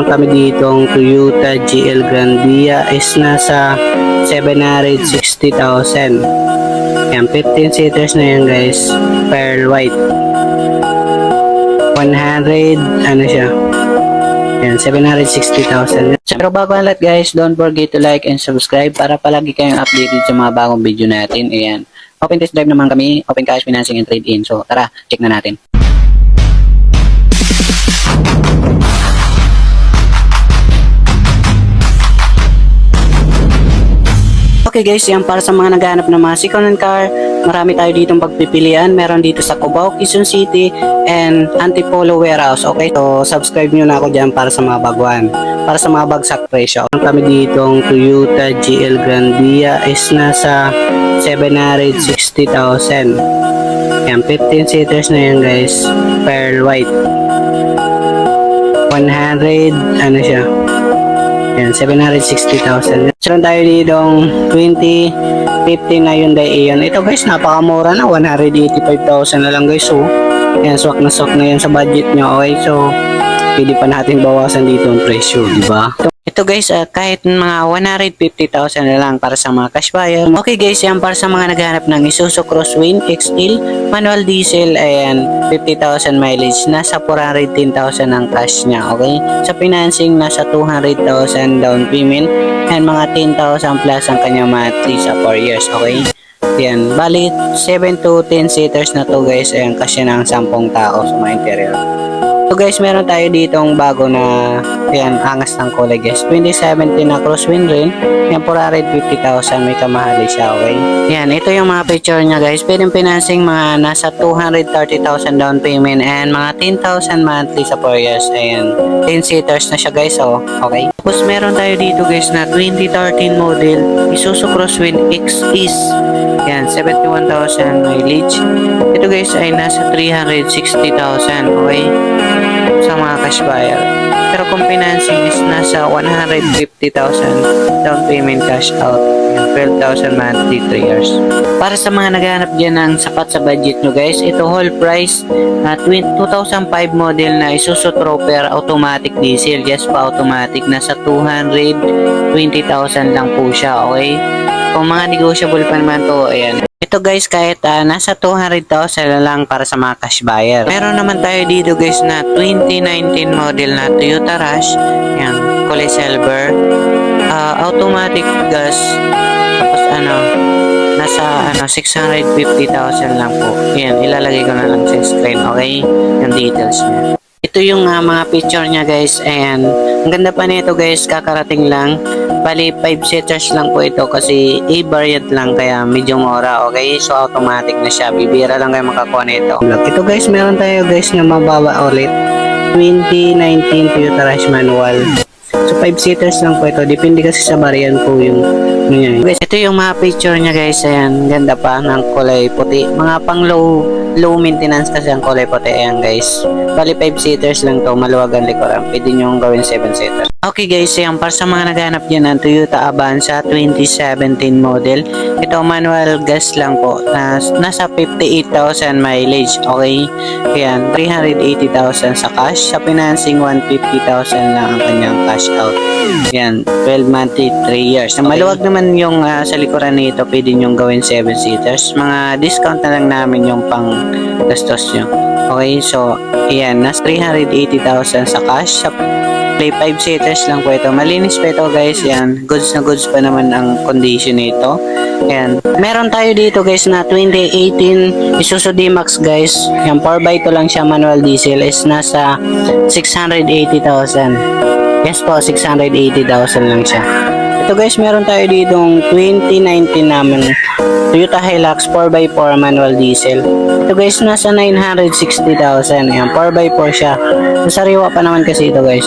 Kami ditong Toyota GL Grandia is nasa 760,000. Yan, 15 seaters na yan guys. Pearl white. 100, ano siya? Yan, 760,000. Pero bago ang lahat guys, don't forget to like and subscribe para palagi kayong updated sa mga bagong video natin. Ayan. Open test drive naman kami, open cash financing and trade-in. So tara, check na natin. Okay guys, yan para sa mga naghahanap ng mga second-hand car. Marami tayo ditong pagpipilian. Meron dito sa Cubao, Quezon City, and Antipolo Warehouse. Okay, so subscribe nyo na ako dyan para sa mga baguhan. Para sa mga bagsak presyo. Kami ditong Toyota GL Grandia is nasa 760,000. Yan, 15 seaters na yan guys. Pearl white. 100, ano siya? Yan, 760,000. Meron tayo ditong 2015 na Hyundai Eon. Ito guys, napakamura na. 185,000 na lang guys. So, yan, swak na yan sa budget nyo. Okay, so, pwede pa natin bawasan dito ang presyo, di ba? Ito guys, kahit mga 150,000 na lang para sa mga cash buyer. Okay guys, yan para sa mga naghahanap ng Isuzu Crosswind XL, manual diesel, ayan, 50,000 mileage, nasa 410,000 ang cash niya, okay? Sa financing, nasa 200,000 down payment, and mga 10,000 plus ang kanyang monthly sa 4 years, okay? Yan, bali 7 to 10 seaters na to guys, ayan, kasi ng 10 tao sa mga interior. So guys, meron tayo ditong bago na yan, angas ng kulay guys. 2017 na Crosswind rin. Yan, 450,000. May kamahali siya, okay? Yan, ito yung mga picture niya guys. Pwedeng financing mga nasa 230,000 down payment and mga 10,000 monthly sa 4 years. Ayan, 10 seaters na siya guys, oh. Okay? Tapos meron tayo dito guys na 2013 model Isuzu Crosswind XS. Yan, 71,000 mileage. Ito guys ay nasa 360,000, okay? Sa mga cash buyer. Pero kung financing is nasa 150,000 down payment cash out, 12,000 monthly 3 years. Para sa mga naghahanap dyan ng sapat sa budget nyo guys, ito whole price 2005 model na Isuzu Trooper automatic diesel, just pa automatic, nasa 220,000 lang po siya, okay? Kung mga negotiable pa naman to, ayan. Ito guys, kahit nasa 200,000 na lang para sa mga cash buyer. Meron naman tayo dito guys na 2019 model na Toyota Rush. Yan, kulay silver. Automatic gas. Tapos nasa 650,000 lang po. Yan, ilalagay ko na lang sa screen, okay? Yung details niya. Ito yung mga picture niya guys, and ang ganda pa nito guys, kakarating lang. Bali 5 seaters lang po ito kasi A-variant lang kaya medyo mura, okay? So automatic na siya, bibira lang kayo makakuha nito. Ito guys, meron tayo guys na mababa ulit, 2019 Toyota Rush manual. So 5 seaters lang po ito, depende kasi sa variant po yung niya. Guys, ito yung mga picture niya guys, ayan, ganda pa ng kulay puti. Mga pang low maintenance kasi ang kulay puti, ayan guys. Bali 5 seaters lang to, maluwag ang likuran. Pwede nyo gawin 7 seaters. Okay guys, ayan, para sa mga naghanap dyan ng Toyota Avanza 2017 model. Ito manual gas lang po, nasa 58,000 mileage, okay? Ayan, 380,000 sa cash. Sa financing, 150,000 lang ang kanyang cash out. Ayan, 12 monthly, 3 years. Okay. Maluwag naman yung sa likuran nito, pwede nyo gawin 7 seaters. Mga discount na lang namin yung pang gastos nyo. Okay, so, ayan, nasa 380,000 sa cash. Sa play 5 seaters lang po ito. Malinis pa ito guys, yan. Goods na goods pa naman ang condition nito. Ayan. Meron tayo dito guys na 2018 Isuzu D-Max guys. Yan, 4x2 lang siya, manual diesel, is nasa 680,000. Yes po, 680,000 lang siya. Ito guys, meron tayo ditong 2019 naman Toyota Hilux 4x4 manual diesel. Ito guys, nasa 960,000. Ayan, 4x4 siya. Sariwa pa naman kasi ito guys.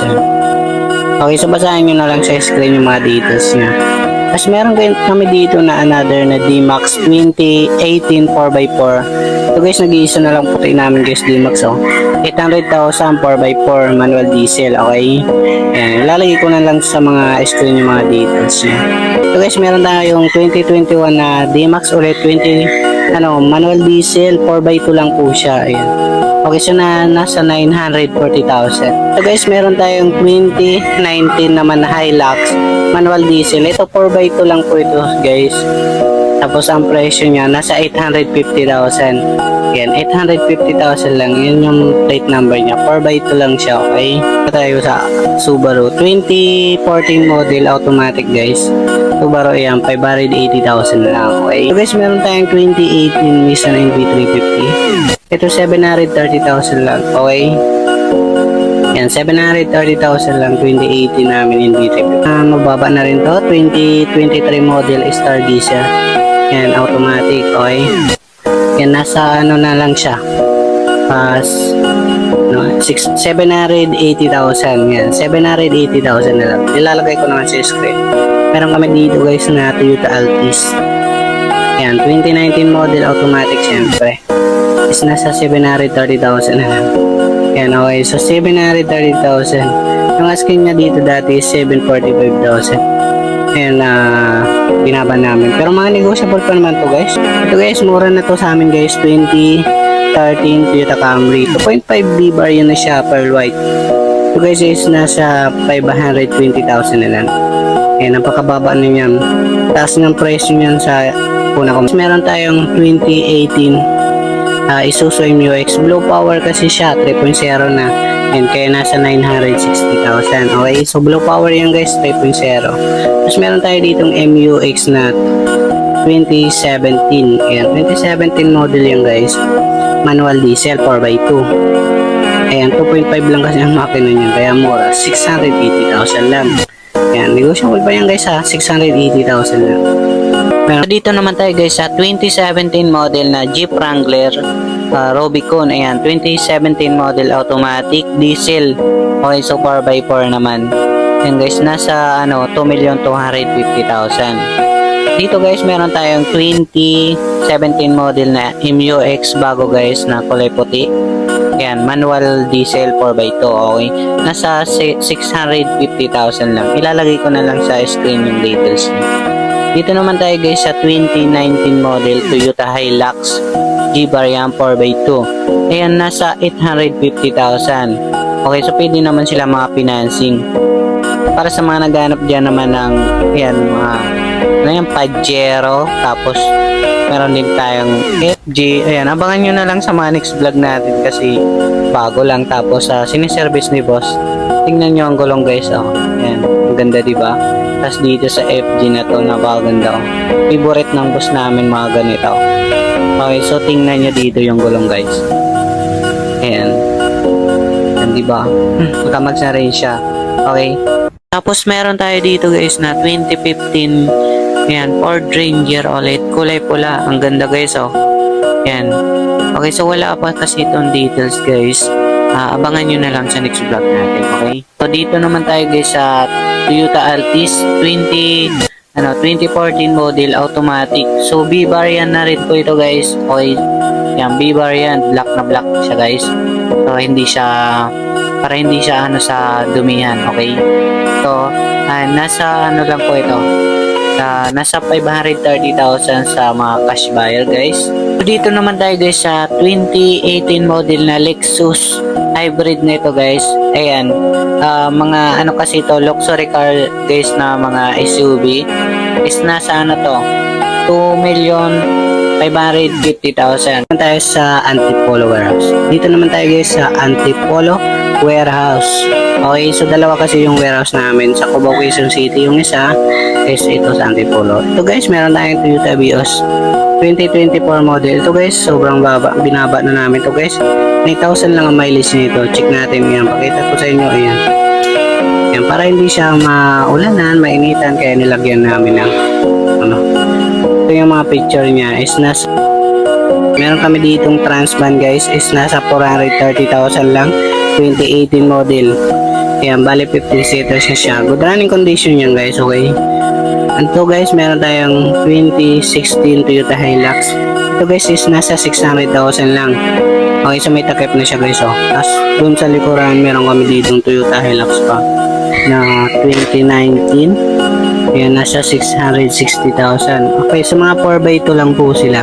Okay, so basahin nyo na lang sa screen yung mga details niya. Tapos meron kami dito na another na D-Max 2018 4x4. Ito guys, nag-iisa na lang puti namin guys D-Max, oh. 800,000 4x4 manual diesel, okay? Ayan, ilalagay ko na lang sa mga screen yung mga details niya. Ito guys, meron tayong 2021 na D-Max ulit 20 manual diesel 4x2 lang po siya. Ayan. Okay, so nasa 940,000. So guys, meron tayong 2019 naman na Hilux manual diesel. Ito 4x2 lang po ito guys. Tapos ang presyo niya nasa 850,000. Yan, 850,000 lang. Yun yung plate number niya. 4x2 lang siya, okay? Tayo sa Subaru 2014 model automatic guys. Subaru yan, 580,000 lang, okay? So guys, meron tayong 2018 Nissan NV350. Ito 730,000 lang, okay? Yan, 730,000 lang 2018 namin NV350. Mababa na rin to, 2023 model Star Diesel. Yan, automatic, okay? Yan, nasa ano na lang siya. 780,000. Yan, 780,000 na lang. Ilalagay ko naman sa screen. Meron kami dito guys na Toyota Altis. Yan, 2019 model automatic syempre. Is nasa 730,000 na lang. Yan, okay. So, 730,000. Yung asking niya dito dati is 745,000. Ayan, binaba namin. Pero mga negotiable pa naman to guys. Ito guys, mura na to sa amin guys. 2013 Toyota Camry. 2.5 B-bar yun na siya, pearl white. Ito guys is nasa 520,000 na lang. Ayan, napakababa na yan. Taas ng presyo niyan sa una ko. Meron tayong 2018 Isuzu MU-X. Blue power kasi siya, 3.0 na. And kaya nasa 960,000. Okay, so blue power yan guys, 3.0. Tapos meron tayo ditong MU-X na 2017. Ayan, 2017 model yan guys. Manual diesel, 4x2. Ayan, 2.5 lang kasi ang makina niya. Kaya mura, 680,000 lang. Ayan, negotiable pa yan guys ha, 680,000 lang. Meron dito naman tayo guys sa 2017 model na Jeep Wrangler Rubicon. Ayan, 2017 model automatic diesel. Okay, so 4x4 naman. Ayan guys, nasa 2,250,000. Dito guys, meron tayong 2017 model na MU-X bago guys na kulay puti. Ayan, manual diesel 4x2. Okay, nasa 650,000 lang. Ilalagay ko na lang sa screen yung details niya. Dito naman tayo guys sa 2019 model Toyota Hilux G-Variant 4x2. Ayan, nasa 850,000. Okay, so pwede naman sila mga financing. Para sa mga naghanap dyan naman ng ayan, mga Pajero. Tapos meron din tayong FG. Ayan, abangan nyo na lang sa mga next vlog natin kasi bago lang. Tapos siniservice ni boss. Tingnan nyo ang gulong guys. Oh. Ayan, ang ganda diba? Tapos dito sa FG na to, napakaganda ko. Favorite ng boss namin mga ganito. Okay, so tingnan nyo dito yung gulong guys. Ayan. Ayan, diba? Magkamags na rin siya. Okay. Tapos meron tayo dito guys na 2015. Ayan, Ford Ranger ulit. Kulay pula. Ang ganda guys, oh. Ayan. Okay, so wala pa kasi itong details guys. Abangan nyo na lang sa next vlog natin. Okay. So dito naman tayo guys sa Toyota Altis 2014 model automatic. So B-bar yan na rin po ito guys. Okay. Yan, B-bar yan. Black na black siya guys. So hindi siya, para hindi siya sa dumihan. Okay. So nasa lang po ito. Nasa 530,000 sa mga cash buyer guys. So dito naman tayo guys sa 2018 model na Lexus hybrid na ito guys. Ayan, mga kasi ito luxury car guys na mga SUV is nasa to 2,550,000. Tayo sa Antipolo Warehouse. Dito naman tayo guys sa Antipolo Warehouse. Okay, so dalawa kasi yung warehouse namin sa Cubao, Quezon City. Yung isa is ito sa Antipolo. Ito guys, meron tayong Toyota Vios 2024 model. Ito guys, sobrang binaba na namin ito guys. 9,000 lang ang mileage nito. Check natin yan. Pakita ko sa inyo. Ayan. Yan, para hindi siya maulanan, mainitan, kaya nilagyan namin ng ito yung mga picture niya is nasa, meron kami ditong Transman guys, is nasa 430,000 lang. 2018 model. Ayan, bali 50 seaters na siya. Good running condition yan guys, okay. Ito guys, meron tayong 2016 Toyota Hilux. Ito guys is nasa 600,000 lang. Okay, so may takip na siya guys, oh. Tapos dun sa likuran, meron kami ditong Toyota Hilux pa na 2019. Ayan, nasa 660,000. Okay, so mga 4x2 lang po sila.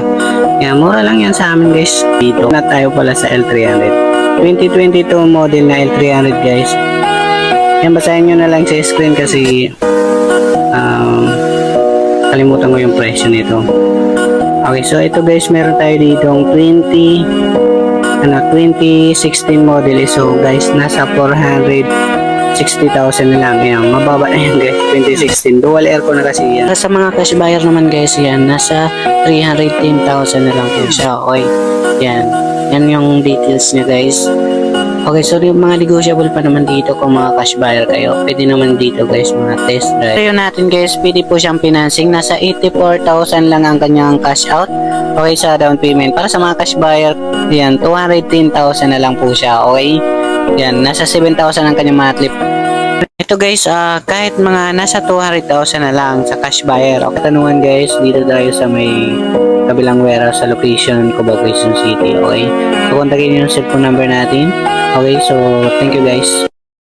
Ayan, mura lang yan sa amin guys. Dito na tayo pala sa L300. 2022 model na L300 guys. Yan, basahin nyo na lang sa screen kasi kalimutan ko yung presyo nito. Okay, so ito guys, meron tayo ditong 2016 model. So guys, nasa 460,000 na lang. Ayan, mababa na yan guys, 2016. Dual aircon na kasi yan. Sa mga cash buyer naman guys, yan, nasa 310,000 na lang po siya. Okay, yan. Yan yung details niya guys. Okay, so yung mga negotiable pa naman dito kung mga cash buyer kayo. Pwede naman dito guys, mga test drive. So yun natin guys, pwede po siyang financing. Nasa 84,000 lang ang kanyang cash out. Okay, sa down payment. Para sa mga cash buyer, yan, 210,000 na lang po siya. Okay, yan, nasa 7,000 ang kanyang monthly. Ito guys, kahit mga nasa 200,000 na lang sa cash buyer. Okay, tanungan guys, dito tayo sa may kabilang warehouse sa location Cubao, Quezon City. Okay, so kontakin nyo yung cellphone number natin. Okay, so thank you guys.